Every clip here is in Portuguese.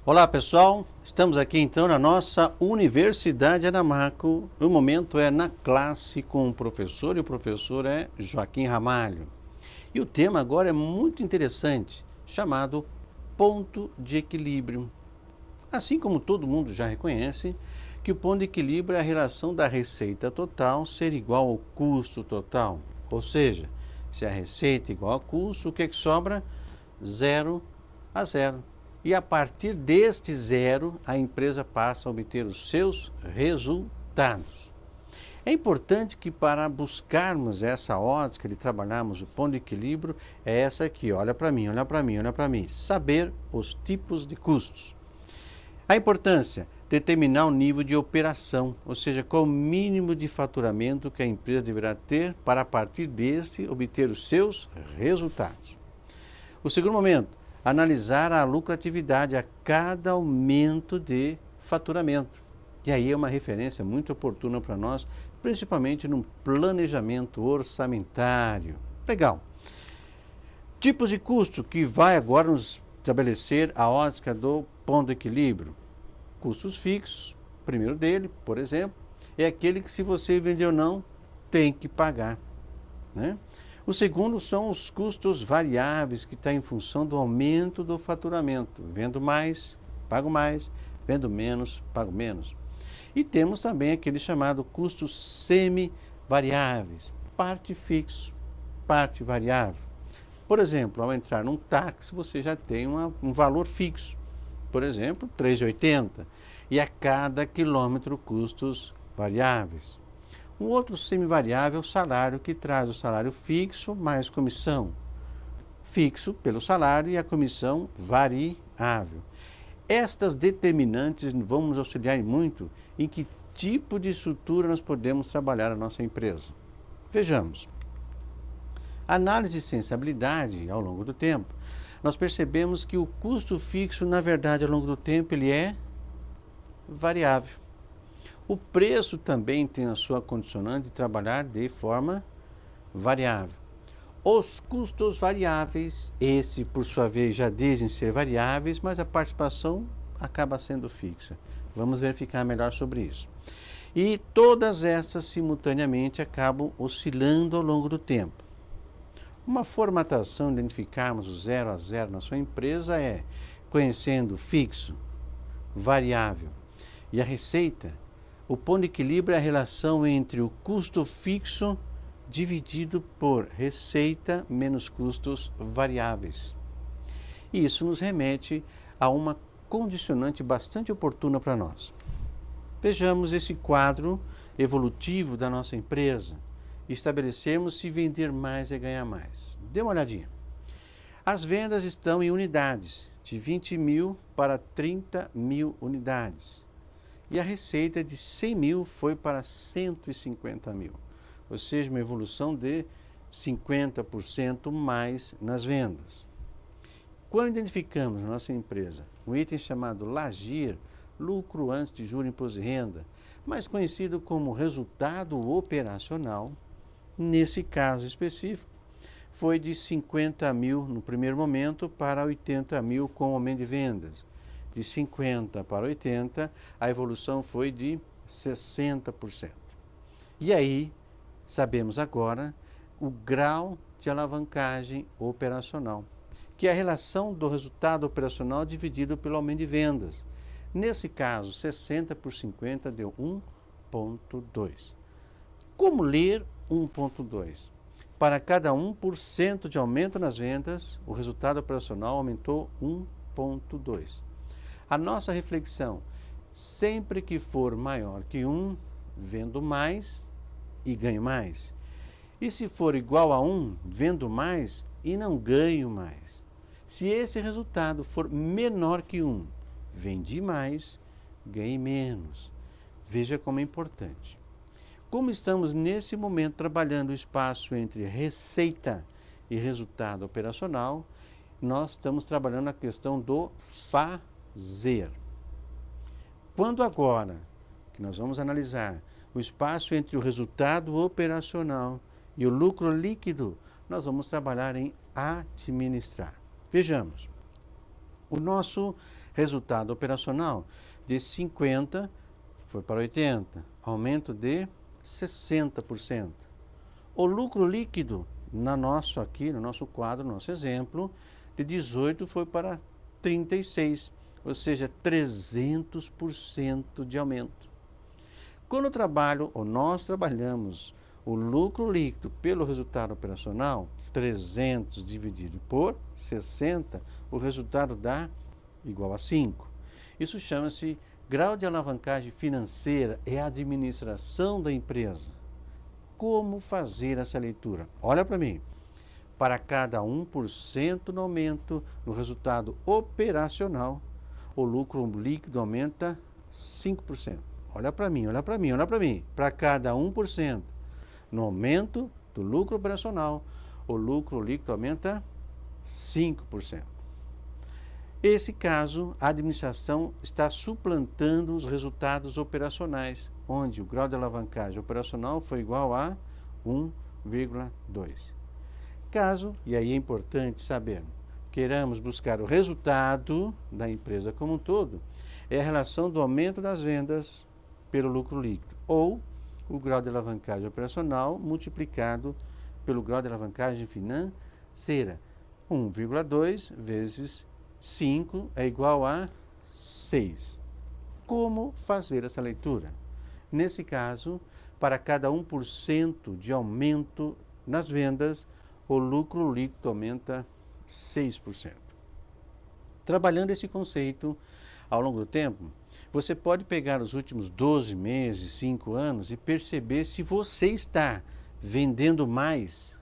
Olá pessoal, estamos aqui então na nossa Universidade Anamaco. O momento é na classe com o professor e o professor é Joaquim Ramalho. E o tema agora é muito interessante, chamado ponto de equilíbrio. Assim como todo mundo já reconhece que o ponto de equilíbrio é a relação da receita total ser igual ao custo total. Ou seja, se a receita é igual ao custo, o que é que sobra? 0 a 0. E a partir deste zero, a empresa passa a obter os seus resultados. É importante que para buscarmos essa ótica de trabalharmos o ponto de equilíbrio, é essa aqui, olha para mim, olha para mim, olha para mim, saber os tipos de custos. A importância, determinar o nível de operação, ou seja, qual o mínimo de faturamento que a empresa deverá ter para a partir deste obter os seus resultados. O segundo momento, analisar a lucratividade a cada aumento de faturamento. E aí é uma referência muito oportuna para nós, principalmente no planejamento orçamentário. Legal. Tipos de custo que vai agora nos estabelecer a ótica do ponto de equilíbrio. Custos fixos, o primeiro dele, por exemplo, é aquele que se você vender ou não, tem que pagar, né? O segundo são os custos variáveis, que está em função do aumento do faturamento. Vendo mais, pago mais, vendo menos, pago menos. E temos também aquele chamado custos semi-variáveis, parte fixo, parte variável. Por exemplo, ao entrar num táxi, você já tem um valor fixo, por exemplo, R$ 3,80, e a cada quilômetro custos variáveis. Um outro semivariável é o salário, que traz o salário fixo mais comissão. Fixo pelo salário e a comissão variável. Estas determinantes vão nos auxiliar muito em que tipo de estrutura nós podemos trabalhar a nossa empresa. Vejamos. Análise de sensibilidade ao longo do tempo. Nós percebemos que o custo fixo, na verdade, ao longo do tempo, ele é variável. O preço também tem a sua condicionante de trabalhar de forma variável. Os custos variáveis, esse por sua vez já dizem ser variáveis, mas a participação acaba sendo fixa. Vamos verificar melhor sobre isso. E todas essas simultaneamente acabam oscilando ao longo do tempo. Uma formatação de identificarmos o 0 a 0 na sua empresa é conhecendo fixo, variável e a receita. O ponto de equilíbrio é a relação entre o custo fixo dividido por receita menos custos variáveis. E isso nos remete a uma condicionante bastante oportuna para nós. Vejamos esse quadro evolutivo da nossa empresa e estabelecemos se vender mais é ganhar mais. Dê uma olhadinha. As vendas estão em unidades, de 20 mil para 30 mil unidades. E a receita de 100 mil foi para 150 mil, ou seja, uma evolução de 50% mais nas vendas. Quando identificamos na nossa empresa um item chamado LAGIR, lucro antes de juros, imposto de renda, mais conhecido como resultado operacional, nesse caso específico, foi de 50 mil no primeiro momento para 80 mil com o aumento de vendas. De 50 para 80, a evolução foi de 60%. E aí, sabemos agora o grau de alavancagem operacional, que é a relação do resultado operacional dividido pelo aumento de vendas. Nesse caso, 60 por 50 deu 1,2. Como ler 1,2? Para cada 1% de aumento nas vendas, o resultado operacional aumentou 1,2. A nossa reflexão, sempre que for maior que 1, vendo mais e ganho mais. E se for igual a 1, vendo mais e não ganho mais. Se esse resultado for menor que 1, vendi mais, ganhei menos. Veja como é importante. Como estamos nesse momento trabalhando o espaço entre receita e resultado operacional, nós estamos trabalhando a questão do fazer. Quando agora que nós vamos analisar o espaço entre o resultado operacional e o lucro líquido, nós vamos trabalhar em administrar. Vejamos. O nosso resultado operacional de 50 foi para 80, aumento de 60%. O lucro líquido, no nosso quadro, no nosso exemplo, de 18 foi para 36, ou seja, 300% de aumento. Quando nós trabalhamos o lucro líquido pelo resultado operacional, 300 dividido por 60, o resultado dá igual a 5. Isso chama-se grau de alavancagem financeira, é a administração da empresa. Como fazer essa leitura? Olha para mim. Para cada 1% no aumento no resultado operacional, o lucro líquido aumenta 5%. Olha para mim, olha para mim, olha para mim. Para cada 1% no aumento do lucro operacional, o lucro líquido aumenta 5%. Esse caso, a administração está suplantando os resultados operacionais, onde o grau de alavancagem operacional foi igual a 1,2. Caso, e aí é importante saber, queiramos buscar o resultado da empresa como um todo, é a relação do aumento das vendas pelo lucro líquido, ou o grau de alavancagem operacional multiplicado pelo grau de alavancagem financeira. 1,2 vezes 5 é igual a 6. Como fazer essa leitura? Nesse caso, para cada 1% de aumento nas vendas, o lucro líquido aumenta 6%. Trabalhando esse conceito ao longo do tempo, você pode pegar os últimos 12 meses, 5 anos e perceber se você está vendendo mais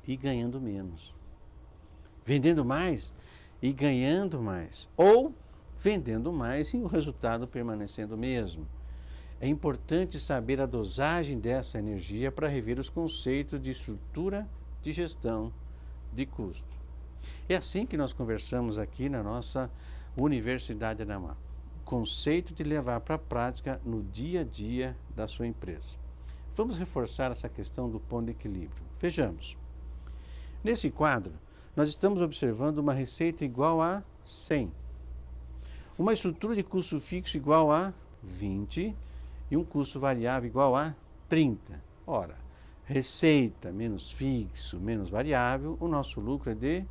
e ganhando menos. Vendendo mais e ganhando mais. Ou vendendo mais e o resultado permanecendo o mesmo. É importante saber a dosagem dessa energia para rever os conceitos de estrutura de gestão de custo. É assim que nós conversamos aqui na nossa Universidade ANAMAR. Conceito de levar para a prática no dia a dia da sua empresa. Vamos reforçar essa questão do ponto de equilíbrio. Vejamos. Nesse quadro, nós estamos observando uma receita igual a 100. Uma estrutura de custo fixo igual a 20 e um custo variável igual a 30. Ora, receita menos fixo menos variável, o nosso lucro é de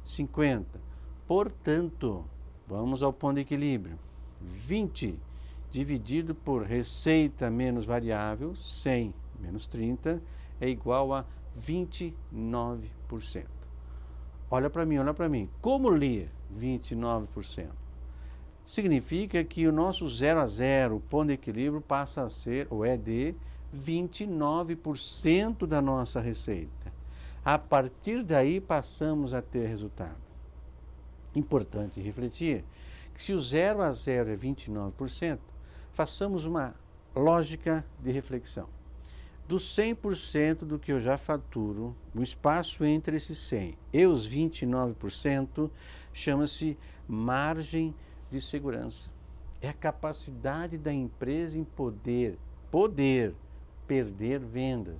50. Portanto, vamos ao ponto de equilíbrio. 20 dividido por receita menos variável, 100 menos 30, é igual a 29%. Olha para mim, olha para mim. Como ler 29%? Significa que o nosso 0 a 0, o ponto de equilíbrio, passa a ser, ou é de 29% da nossa receita. A partir daí, passamos a ter resultado. Importante refletir que se o 0 a 0 é 29%, façamos uma lógica de reflexão. Dos 100% do que eu já faturo, o espaço entre esses 100 e os 29% chama-se margem de segurança. É a capacidade da empresa em poder perder vendas.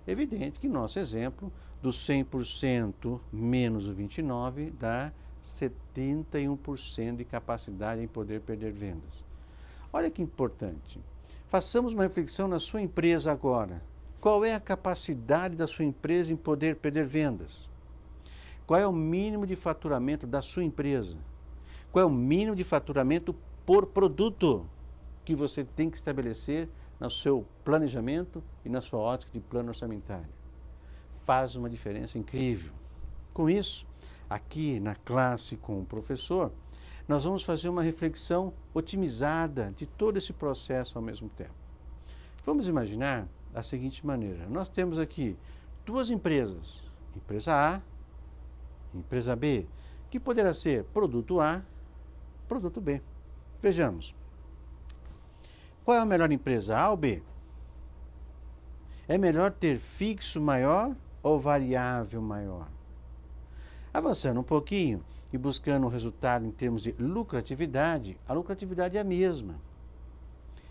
Evidente que nosso exemplo, dos 100% menos o 29% dá 71% de capacidade em poder perder vendas. Olha que importante. Façamos uma reflexão na sua empresa agora. Qual é a capacidade da sua empresa em poder perder vendas? Qual é o mínimo de faturamento da sua empresa? Qual é o mínimo de faturamento por produto que você tem que estabelecer no seu planejamento e na sua ótica de plano orçamentário? Faz uma diferença incrível. Com isso, aqui na classe com o professor, nós vamos fazer uma reflexão otimizada de todo esse processo ao mesmo tempo. Vamos imaginar da seguinte maneira. Nós temos aqui duas empresas, empresa A, empresa B, que poderá ser produto A, produto B. Vejamos. Qual é a melhor empresa, A ou B? É melhor ter fixo maior ou variável maior? Avançando um pouquinho e buscando um resultado em termos de lucratividade, a lucratividade é a mesma.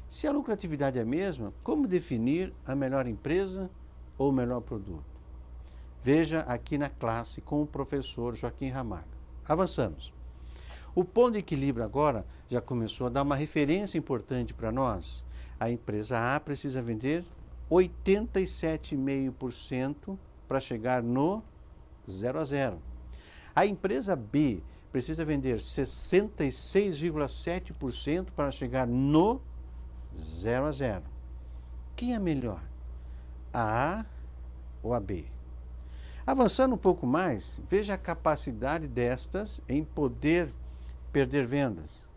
Se a lucratividade é a mesma, como definir a melhor empresa ou o melhor produto? Veja aqui na classe com o professor Joaquim Ramalho. Avançamos. O ponto de equilíbrio agora já começou a dar uma referência importante para nós. A empresa A precisa vender 87,5% para chegar no 0 a 0. A empresa B precisa vender 66,7% para chegar no 0 a 0. Quem é melhor? A A ou a B? Avançando um pouco mais, veja a capacidade destas em poder perder vendas.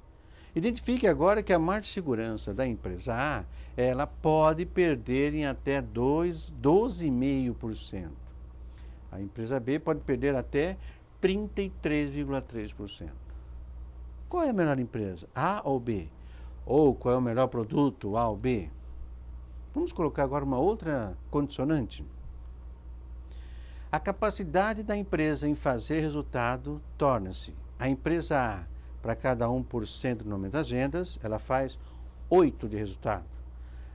Identifique agora que a margem de segurança da empresa A, ela pode perder em até 12,5%. A empresa B pode perder até 33,3%. Qual é a melhor empresa? A ou B? Ou qual é o melhor produto, A ou B? Vamos colocar agora uma outra condicionante. A capacidade da empresa em fazer resultado torna-se a empresa A, para cada 1% no aumento das vendas, ela faz 8 de resultado.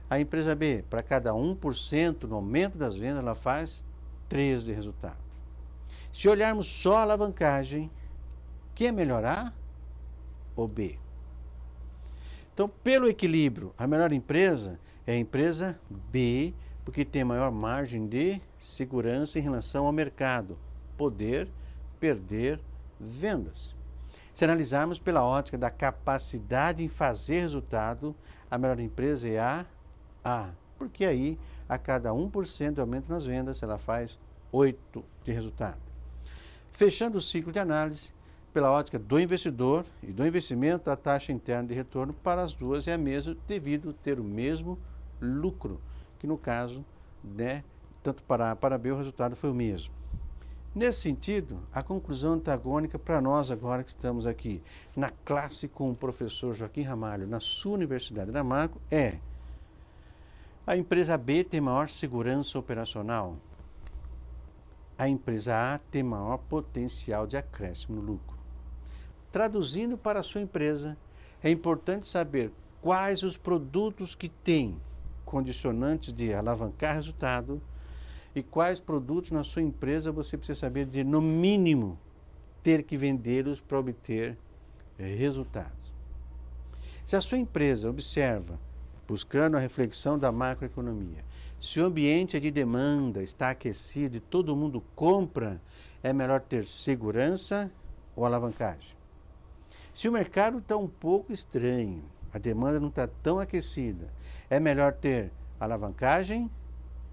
A empresa B, para cada 1% no aumento das vendas, ela faz 3 de resultado. Se olharmos só a alavancagem, quem é melhor, A ou B? Então, pelo equilíbrio, a melhor empresa é a empresa B, porque tem maior margem de segurança em relação ao mercado, poder perder vendas. Se analisarmos pela ótica da capacidade em fazer resultado, a melhor empresa é a A, porque aí a cada 1% de aumento nas vendas, ela faz 8 de resultado. Fechando o ciclo de análise, pela ótica do investidor e do investimento, a taxa interna de retorno para as duas é a mesma, devido a ter o mesmo lucro, que no caso, né, tanto para A para B, o resultado foi o mesmo. Nesse sentido, a conclusão antagônica para nós agora que estamos aqui na classe com o professor Joaquim Ramalho, na sua Universidade da Marco, é: a empresa B tem maior segurança operacional. A empresa A tem maior potencial de acréscimo no lucro. Traduzindo para a sua empresa, é importante saber quais os produtos que têm condicionantes de alavancar resultado e quais produtos na sua empresa você precisa saber de, no mínimo, ter que vendê-los para obter resultados. Se a sua empresa observa, buscando a reflexão da macroeconomia, se o ambiente de demanda está aquecido e todo mundo compra, é melhor ter segurança ou alavancagem. Se o mercado está um pouco estranho, a demanda não está tão aquecida, é melhor ter alavancagem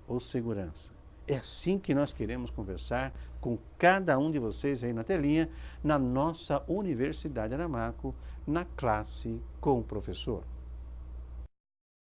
ou segurança? É assim que nós queremos conversar com cada um de vocês aí na telinha, na nossa Universidade Aramaco, na classe com o professor.